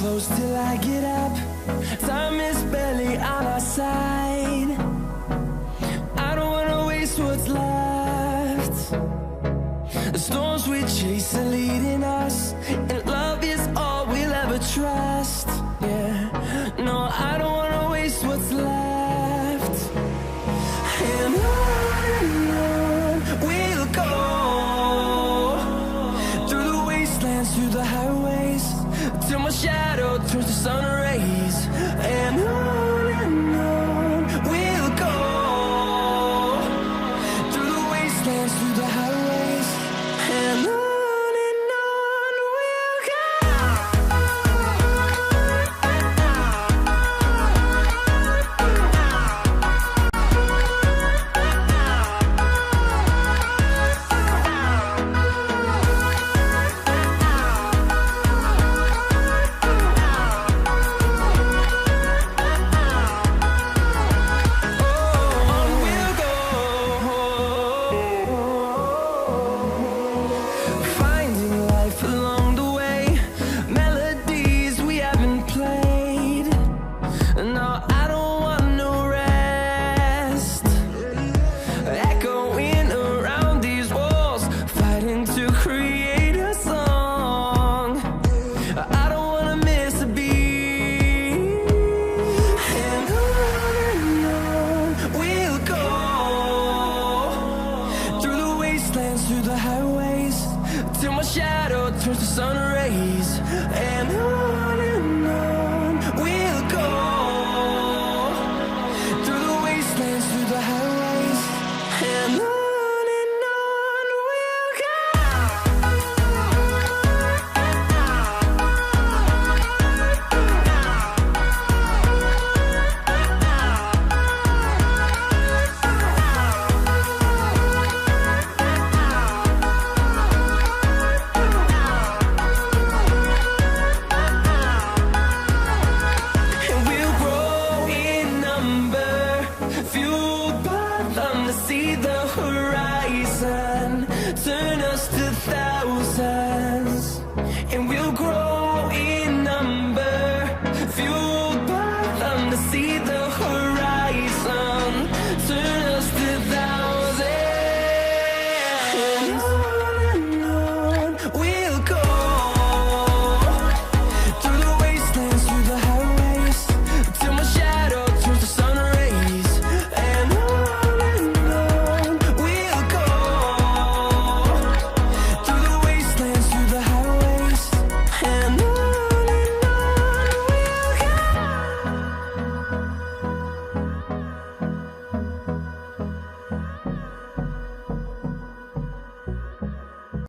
close till I get up. Time is barely on our side. I don't wanna waste what's left. The storms we chase are leading us, and love is all we'll ever trust. Yeah, no, I don't wanna waste what's left. And on we'll go, through the wastelands, through the highways, till my shadow turns to sun rays. And on we'll go, through the wastelands, through the highways, and on we'll go. Through the highways, till my shadow turns to sun rays. And on we'll go, through the wastelands, through the highways, and on we'll go. See the horizon, turn us to thousands, and we'll grow in number, fueled by them to see the